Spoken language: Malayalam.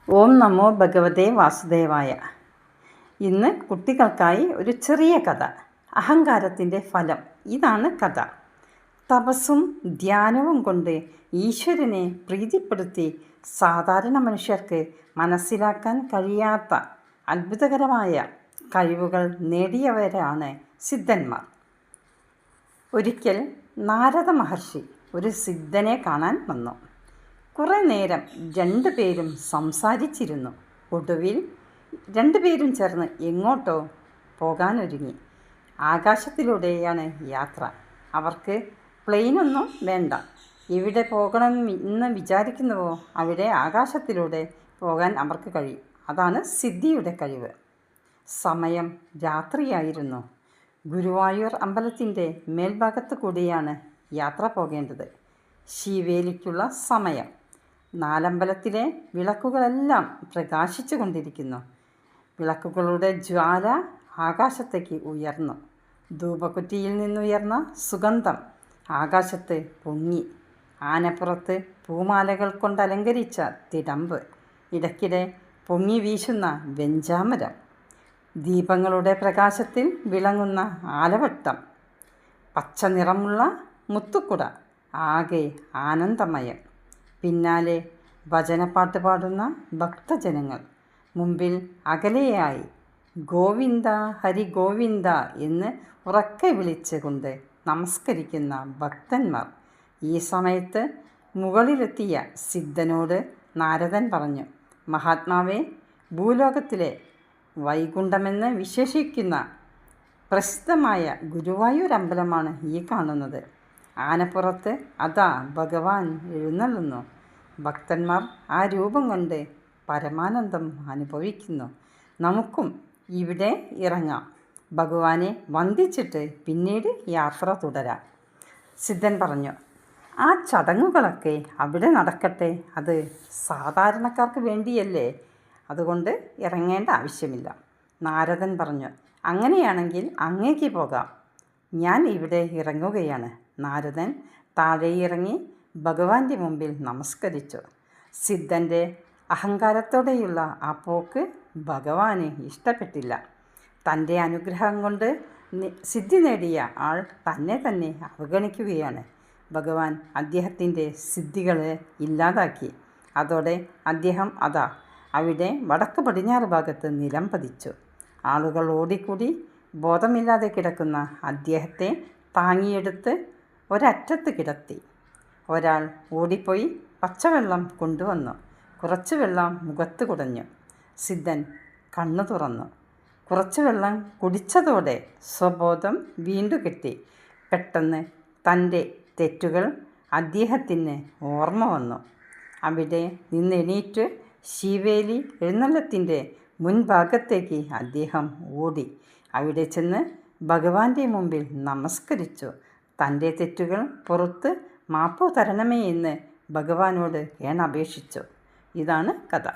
ഓം നമോ ഭഗവതേ വാസുദേവായ. ഇന്ന് കുട്ടികൾക്കായി ഒരു ചെറിയ കഥ. അഹങ്കാരത്തിൻ്റെ ഫലം. ഇതാണ് കഥ. തപസ്സും ധ്യാനവും കൊണ്ട് ഈശ്വരനെ പ്രീതിപ്പെടുത്തി സാധാരണ മനുഷ്യർക്ക് മനസ്സിലാക്കാൻ കഴിയാത്ത അത്ഭുതകരമായ കഴിവുകൾ നേടിയവരാണ് സിദ്ധന്മാർ. ഒരിക്കൽ നാരദ മഹർഷി ഒരു സിദ്ധനെ കാണാൻ വന്നു. കുറേ നേരം രണ്ടുപേരും സംസാരിച്ചിരുന്നു. ഒടുവിൽ രണ്ടുപേരും ചേർന്ന് എങ്ങോട്ടോ പോകാനൊരുങ്ങി. ആകാശത്തിലൂടെയാണ് യാത്ര. അവർക്ക് പ്ലെയിനൊന്നും വേണ്ട. എവിടെ പോകണം എന്ന് വിചാരിക്കുന്നുവോ അവിടെ ആകാശത്തിലൂടെ പോകാൻ അവർക്ക് കഴിയും. അതാണ് സിദ്ധിയുടെ കഴിവ്. സമയം രാത്രിയായിരുന്നു. ഗുരുവായൂർ അമ്പലത്തിൻ്റെ മേൽഭാഗത്ത് കൂടിയാണ് യാത്ര പോകേണ്ടത്. ശിവേലിക്കുള്ള സമയം. നാലമ്പലത്തിലെ വിളക്കുകളെല്ലാം പ്രകാശിച്ചു കൊണ്ടിരിക്കുന്നു. വിളക്കുകളുടെ ജ്വാല ആകാശത്തേക്ക് ഉയർന്നു. ധൂപക്കുറ്റിയിൽ നിന്നുയർന്ന സുഗന്ധം ആകാശത്ത് പൊങ്ങി. ആനപ്പുറത്ത് പൂമാലകൾ കൊണ്ടലങ്കരിച്ച തിടമ്പ്. ഇടയ്ക്കിടെ പൊങ്ങി വീശുന്ന വെഞ്ചാമരം. ദീപങ്ങളുടെ പ്രകാശത്തിൽ വിളങ്ങുന്ന ആലവട്ടം. പച്ച നിറമുള്ള മുത്തുക്കുട. ആകെ ആനന്ദമയം. പിന്നാലെ ഭജനപ്പാട്ട് പാടുന്ന ഭക്തജനങ്ങൾ. മുമ്പിൽ അകലെയായി ഗോവിന്ദ ഹരി ഗോവിന്ദ എന്ന് ഉറക്കെ വിളിച്ചുകൊണ്ട് നമസ്കരിക്കുന്ന ഭക്തന്മാർ. ഈ സമയത്ത് മുകളിലെത്തിയ സിദ്ധനോട് നാരദൻ പറഞ്ഞു, മഹാത്മാവേ, ഭൂലോകത്തിലെ വൈകുണ്ഠമെന്ന് വിശേഷിക്കുന്ന പ്രസിദ്ധമായ ഗുരുവായൂർ അമ്പലമാണ് ഈ കാണുന്നത്. ആനപ്പുറത്ത് അതാ ഭഗവാൻ എഴുന്നള്ളുന്നു. ഭക്തന്മാർ ആ രൂപം കൊണ്ട് പരമാനന്ദം അനുഭവിക്കുന്നു. നമുക്കും ഇവിടെ ഇറങ്ങാം. ഭഗവാനെ വന്ദിച്ചിട്ട് പിന്നീട് യാത്ര തുടരാം. സിദ്ധൻ പറഞ്ഞു, ആ ചടങ്ങുകളൊക്കെ അവിടെ നടക്കട്ടെ. അത് സാധാരണക്കാർക്ക് വേണ്ടിയല്ലേ. അതുകൊണ്ട് ഇറങ്ങേണ്ട ആവശ്യമില്ല. നാരദൻ പറഞ്ഞു, അങ്ങനെയാണെങ്കിൽ അങ്ങേക്ക് പോകാം. ഞാൻ ഇവിടെ ഇറങ്ങുകയാണ്. നാരദൻ താഴെ ഇറങ്ങി ഭഗവാന്റെ മുമ്പിൽ നമസ്കരിച്ചു. സിദ്ധൻ്റെ അഹങ്കാരത്തോടെയുള്ള ആ പോക്ക് ഭഗവാന് ഇഷ്ടപ്പെട്ടില്ല. തൻ്റെ അനുഗ്രഹം കൊണ്ട് സിദ്ധി നേടിയ ആൾ തന്നെ അവഗണിക്കുകയാണ്. ഭഗവാൻ അദ്ദേഹത്തിൻ്റെ സിദ്ധികളെ ഇല്ലാതാക്കി. അതോടെ അദ്ദേഹം അവിടെ വടക്ക് പടിഞ്ഞാറ് ഭാഗത്ത് നിലം പതിച്ചു. ആളുകൾ ഓടിക്കൂടി ബോധമില്ലാതെ കിടക്കുന്ന അദ്ദേഹത്തെ താങ്ങിയെടുത്ത് ഒരറ്റത്ത് കിടത്തി. ഒരാൾ ഓടിപ്പോയി പച്ചവെള്ളം കൊണ്ടുവന്നു. കുറച്ച് വെള്ളം മുഖത്ത് കുടഞ്ഞു. സിദ്ധൻ കണ്ണു തുറന്നു. കുറച്ച് വെള്ളം കുടിച്ചതോടെ സ്വബോധം വീണ്ടും കിട്ടി. പെട്ടെന്ന് തൻ്റെ തെറ്റുകൾ അദ്ദേഹത്തിന് ഓർമ്മ വന്നു. അവിടെ നിന്നെണീറ്റ് ശിവേലി എഴുന്നള്ളത്തിൻ്റെ മുൻഭാഗത്തേക്ക് അദ്ദേഹം ഓടി. അവിടെ ചെന്ന് ഭഗവാന്റെ മുമ്പിൽ നമസ്കരിച്ചു. തൻ്റെ തെറ്റുകൾ പുറത്ത് മാപ്പു തരണമേ എന്ന് ഭഗവാനോട് കേണപേക്ഷിച്ചു. ഇതാണ് കഥ.